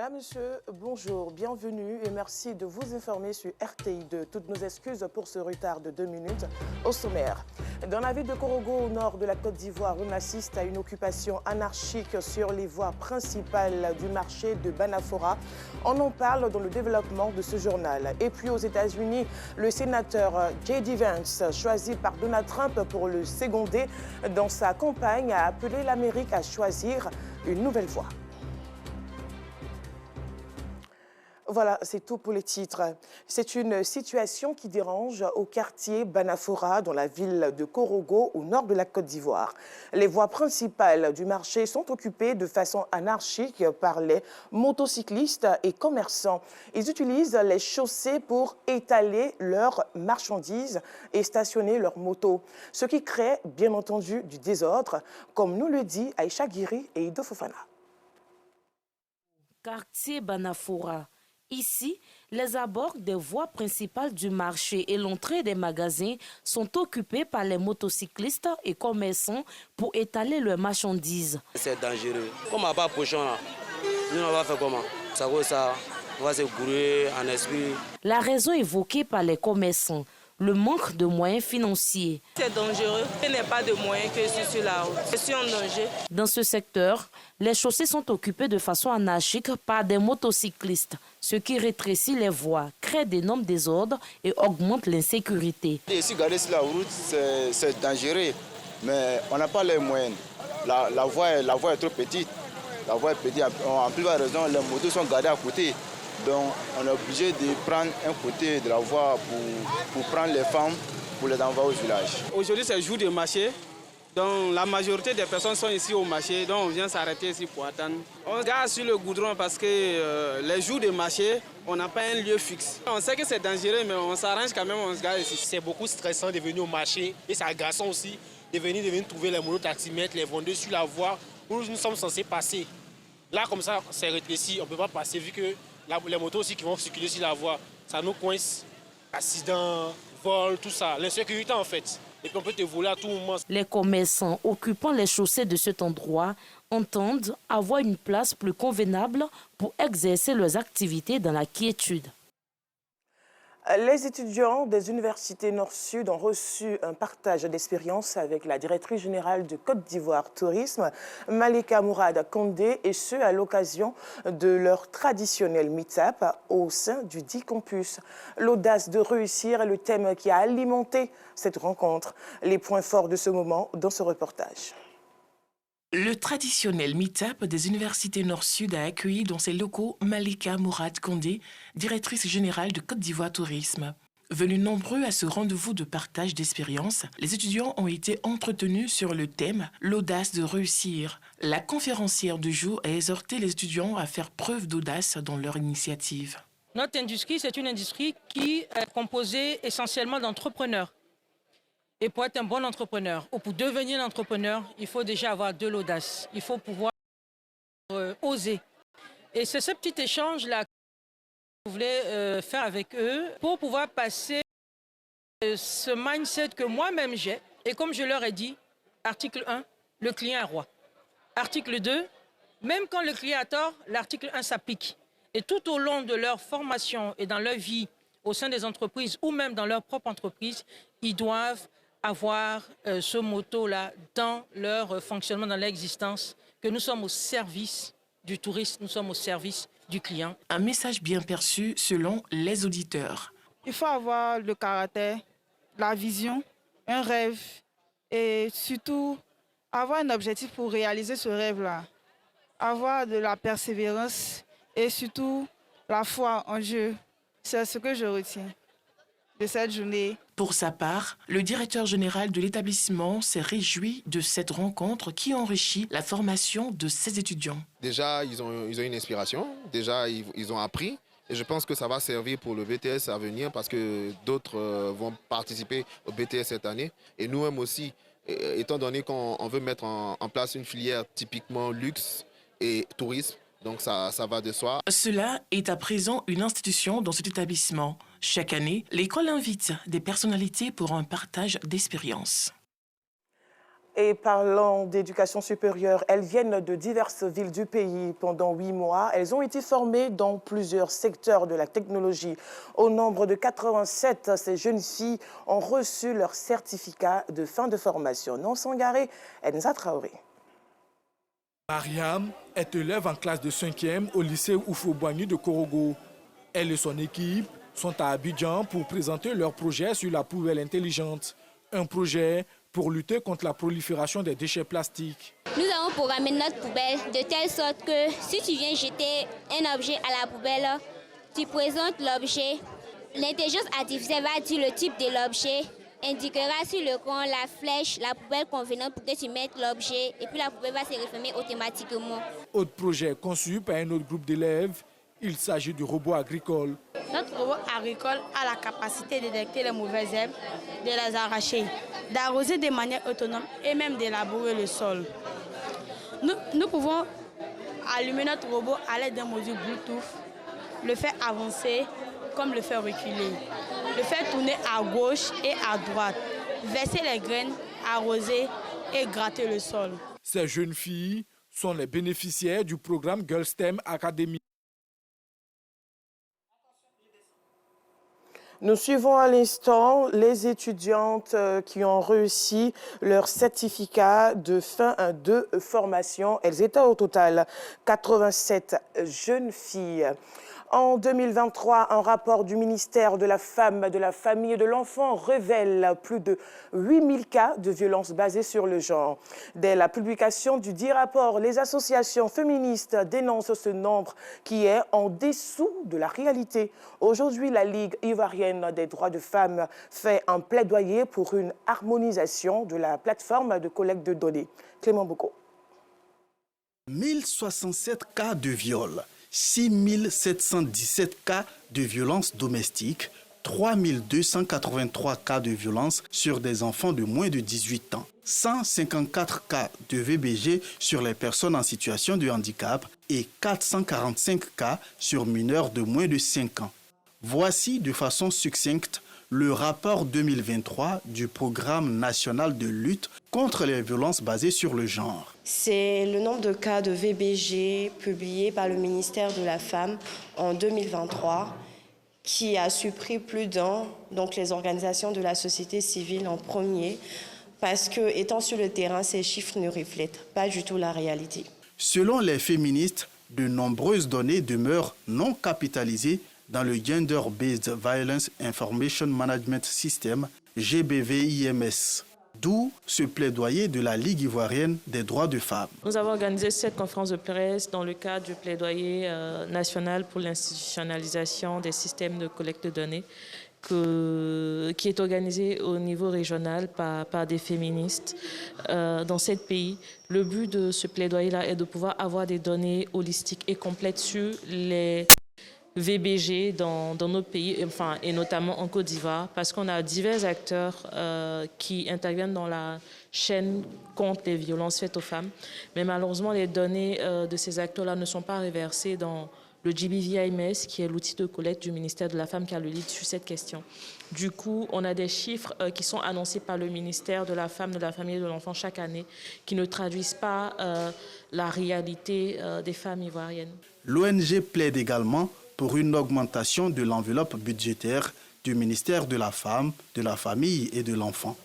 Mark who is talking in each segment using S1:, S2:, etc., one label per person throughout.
S1: Madame, Monsieur, bonjour, bienvenue et merci de vous informer sur RTI2. Toutes nos excuses pour ce retard de 2 minutes au sommaire. Dans la ville de Korogo, au nord de la Côte d'Ivoire, on assiste à une occupation anarchique sur les voies principales du marché de Banafora. On en parle dans le développement de ce journal. Et puis aux États-Unis, le sénateur J.D. Vance, choisi par Donald Trump pour le seconder dans sa campagne, a appelé l'Amérique à choisir une nouvelle voie. Voilà, c'est tout pour les titres. C'est une situation qui dérange au quartier Banafora, dans la ville de Korogo, au nord de la Côte d'Ivoire. Les voies principales du marché sont occupées de façon anarchique par les motocyclistes et commerçants. Ils utilisent les chaussées pour étaler leurs marchandises et stationner leurs motos, ce qui crée bien entendu du désordre, comme nous le dit Aïcha Guiri et Ido Fofana.
S2: Quartier Banafora. Ici, les abords des voies principales du marché et l'entrée des magasins sont occupés par les motocyclistes et commerçants pour étaler leurs marchandises.
S3: C'est dangereux. Comme à part pochon là, nous on va faire comment? Ça on va se gourer en esprit.
S2: La raison évoquée par les commerçants, le manque de moyens financiers.
S4: C'est dangereux. Il n'y a pas de moyens que sur la route. Je suis en danger.
S2: Dans ce secteur, les chaussées sont occupées de façon anarchique par des motocyclistes, ce qui rétrécit les voies, crée d'énormes désordres et augmente l'insécurité.
S5: Ici, garer sur la route, c'est dangereux, mais on n'a pas les moyens. La voie est trop petite. La voie est petite. En plus, raison, les motos sont garées à côté. Donc, on est obligé de prendre un côté de la voie pour prendre les femmes, pour les envoyer au village.
S6: Aujourd'hui, c'est le jour de marché. Donc, la majorité des personnes sont ici au marché. Donc, on vient s'arrêter ici pour attendre. On regarde sur le goudron parce que les jours de marché, on n'a pas un lieu fixe. On sait que c'est dangereux, mais on s'arrange quand même, on se garde ici.
S7: C'est beaucoup stressant de venir au marché et c'est agaçant aussi de venir trouver les monotaximètres, les vendeurs sur la voie où nous sommes censés passer. Là, comme ça, c'est rétréci. On ne peut pas passer vu que les motos aussi qui vont circuler sur la voie, ça nous coince. Accidents, vols, tout ça. L'insécurité en fait. Et puis on peut te voler à tout moment.
S2: Les commerçants occupant les chaussées de cet endroit entendent avoir une place plus convenable pour exercer leurs activités dans la quiétude.
S1: Les étudiants des universités Nord-Sud ont reçu un partage d'expérience avec la directrice générale de Côte d'Ivoire Tourisme, Malika Mourad Kondé, et ce à l'occasion de leur traditionnel meet-up au sein du dit campus. L'audace de réussir est le thème qui a alimenté cette rencontre. Les points forts de ce moment dans ce reportage.
S8: Le traditionnel meet-up des universités Nord-Sud a accueilli dans ses locaux Malika Mourad Kondé, directrice générale de Côte d'Ivoire Tourisme. Venus nombreux à ce rendez-vous de partage d'expériences, les étudiants ont été entretenus sur le thème « L'audace de réussir ». La conférencière du jour a exhorté les étudiants à faire preuve d'audace dans leur initiative.
S9: Notre industrie, c'est une industrie qui est composée essentiellement d'entrepreneurs. Et pour être un bon entrepreneur, ou pour devenir un entrepreneur, il faut déjà avoir de l'audace. Il faut pouvoir oser. Et c'est ce petit échange-là que je voulais faire avec eux pour pouvoir passer ce mindset que moi-même j'ai. Et comme je leur ai dit, article 1, le client est roi. Article 2, même quand le client a tort, l'article 1 s'applique. Et tout au long de leur formation et dans leur vie au sein des entreprises ou même dans leur propre entreprise, ils doivent avoir ce motto-là dans leur fonctionnement, dans leur existence, que nous sommes au service du touriste, nous sommes au service du client.
S8: Un message bien perçu selon les auditeurs.
S10: Il faut avoir le caractère, la vision, un rêve et surtout avoir un objectif pour réaliser ce rêve-là. Avoir de la persévérance et surtout la foi en Dieu. C'est ce que je retiens de cette journée.
S8: Pour sa part, le directeur général de l'établissement s'est réjoui de cette rencontre qui enrichit la formation de ses étudiants.
S11: Déjà, ils ont une inspiration, déjà ils ont appris et je pense que ça va servir pour le BTS à venir parce que d'autres vont participer au BTS cette année et nous-mêmes aussi, étant donné qu'on veut mettre en place une filière typiquement luxe et tourisme. Donc ça va de soi.
S8: Cela est à présent une institution dans cet établissement. Chaque année, l'école invite des personnalités pour un partage d'expériences.
S1: Et parlant d'éducation supérieure, elles viennent de diverses villes du pays pendant 8 mois. Elles ont été formées dans plusieurs secteurs de la technologie. Au nombre de 87, ces jeunes filles ont reçu leur certificat de fin de formation. Non Sangaré, Enza Traoré.
S12: Mariam est élève en classe de 5e au lycée Oufo-Boigny de Korogo. Elle et son équipe sont à Abidjan pour présenter leur projet sur la poubelle intelligente. Un projet pour lutter contre la prolifération des déchets plastiques.
S13: Nous avons programmé notre poubelle de telle sorte que si tu viens jeter un objet à la poubelle, tu présentes l'objet. L'intelligence artificielle va dire le type de l'objet, indiquera sur le coin la flèche, la poubelle convenante pour que tu mettes l'objet et puis la poubelle va se refermer automatiquement.
S12: Autre projet conçu par un autre groupe d'élèves, il s'agit du robot agricole.
S14: Notre robot agricole a la capacité de détecter les mauvaises herbes, de les arracher, d'arroser de manière autonome et même de labourer le sol. Nous pouvons allumer notre robot à l'aide d'un module Bluetooth, le faire avancer comme le faire reculer, le faire tourner à gauche et à droite, verser les graines, arroser et gratter le sol.
S12: Ces jeunes filles sont les bénéficiaires du programme Girls STEM Academy.
S1: Nous suivons à l'instant les étudiantes qui ont réussi leur certificat de fin de formation. Elles étaient au total 87 jeunes filles. En 2023, un rapport du ministère de la Femme, de la Famille et de l'Enfant révèle plus de 8000 cas de violences basées sur le genre. Dès la publication du dit rapport, les associations féministes dénoncent ce nombre qui est en dessous de la réalité. Aujourd'hui, la Ligue ivoirienne des droits de femmes fait un plaidoyer pour une harmonisation de la plateforme de collecte de données. Clément Boko.
S15: 1067 cas de viol. 6717 cas de violences domestiques, 3283 cas de violences sur des enfants de moins de 18 ans, 154 cas de VBG sur les personnes en situation de handicap et 445 cas sur mineurs de moins de 5 ans. Voici de façon succincte le rapport 2023 du Programme national de lutte contre les violences basées sur le genre.
S16: C'est le nombre de cas de VBG publiés par le ministère de la Femme en 2023 qui a surpris plus d'un, donc les organisations de la société civile en premier, parce que, étant sur le terrain, ces chiffres ne reflètent pas du tout la réalité.
S15: Selon les féministes, de nombreuses données demeurent non capitalisées dans le Gender Based Violence Information Management System, GBVIMS. D'où ce plaidoyer de la Ligue ivoirienne des droits de femmes.
S17: Nous avons organisé cette conférence de presse dans le cadre du plaidoyer national pour l'institutionnalisation des systèmes de collecte de données qui est organisé au niveau régional par des féministes dans 7 pays. Le but de ce plaidoyer-là est de pouvoir avoir des données holistiques et complètes sur les VBG dans nos pays, enfin, et notamment en Côte d'Ivoire, parce qu'on a divers acteurs qui interviennent dans la chaîne contre les violences faites aux femmes. Mais malheureusement, les données de ces acteurs-là ne sont pas reversées dans le GBVIMS, qui est l'outil de collecte du ministère de la Femme qui a le lead sur cette question. Du coup, on a des chiffres qui sont annoncés par le ministère de la Femme, de la Famille et de l'Enfant chaque année, qui ne traduisent pas la réalité des femmes ivoiriennes.
S15: L'ONG plaide également pour une augmentation de l'enveloppe budgétaire du ministère de la Femme, de la Famille et de l'Enfant.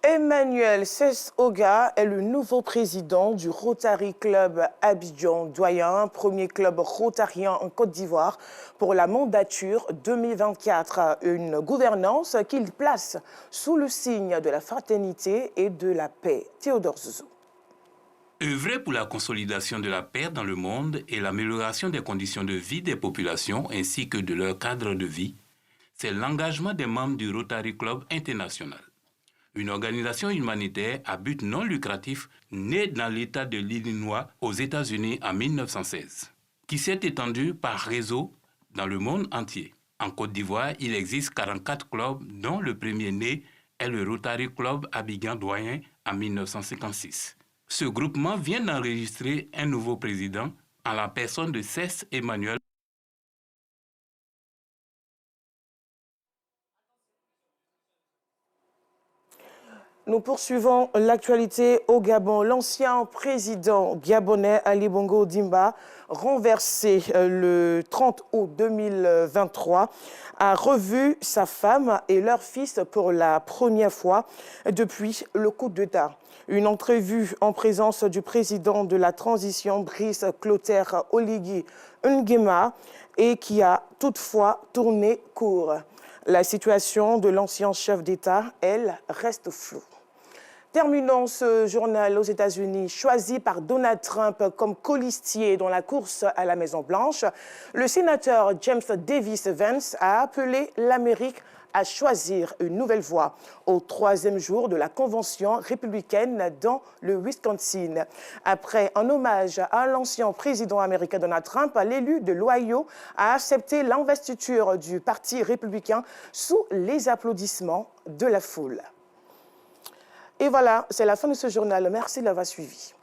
S1: Emmanuel Sessoga est le nouveau président du Rotary Club Abidjan-Doyen, premier club rotarien en Côte d'Ivoire pour la mandature 2024. Une gouvernance qu'il place sous le signe de la fraternité et de la paix. Théodore Zouzou.
S18: Œuvrer pour la consolidation de la paix dans le monde et l'amélioration des conditions de vie des populations ainsi que de leur cadre de vie, c'est l'engagement des membres du Rotary Club International, une organisation humanitaire à but non lucratif née dans l'État de l'Illinois aux États-Unis en 1916, qui s'est étendue par réseau dans le monde entier. En Côte d'Ivoire, il existe 44 clubs dont le premier né est le Rotary Club Abidjan-Doyen en 1956. Ce groupement vient d'enregistrer un nouveau président en la personne de Cess Emmanuel.
S1: Nous poursuivons l'actualité au Gabon. L'ancien président gabonais Ali Bongo Ondimba, renversé le 30 août 2023, a revu sa femme et leur fils pour la première fois depuis le coup d'État. Une entrevue en présence du président de la transition, Brice Clotaire Oligui Nguema, et qui a toutefois tourné court. La situation de l'ancien chef d'État, elle, reste floue. Terminons ce journal aux États-Unis. Choisi par Donald Trump comme colistier dans la course à la Maison-Blanche, le sénateur James Davis Vance a appelé l'Amérique à choisir une nouvelle voie au 3e jour de la convention républicaine dans le Wisconsin. Après un hommage à l'ancien président américain Donald Trump, l'élu de l'Ohio a accepté l'investiture du Parti républicain sous les applaudissements de la foule. Et voilà, c'est la fin de ce journal. Merci de l'avoir suivi.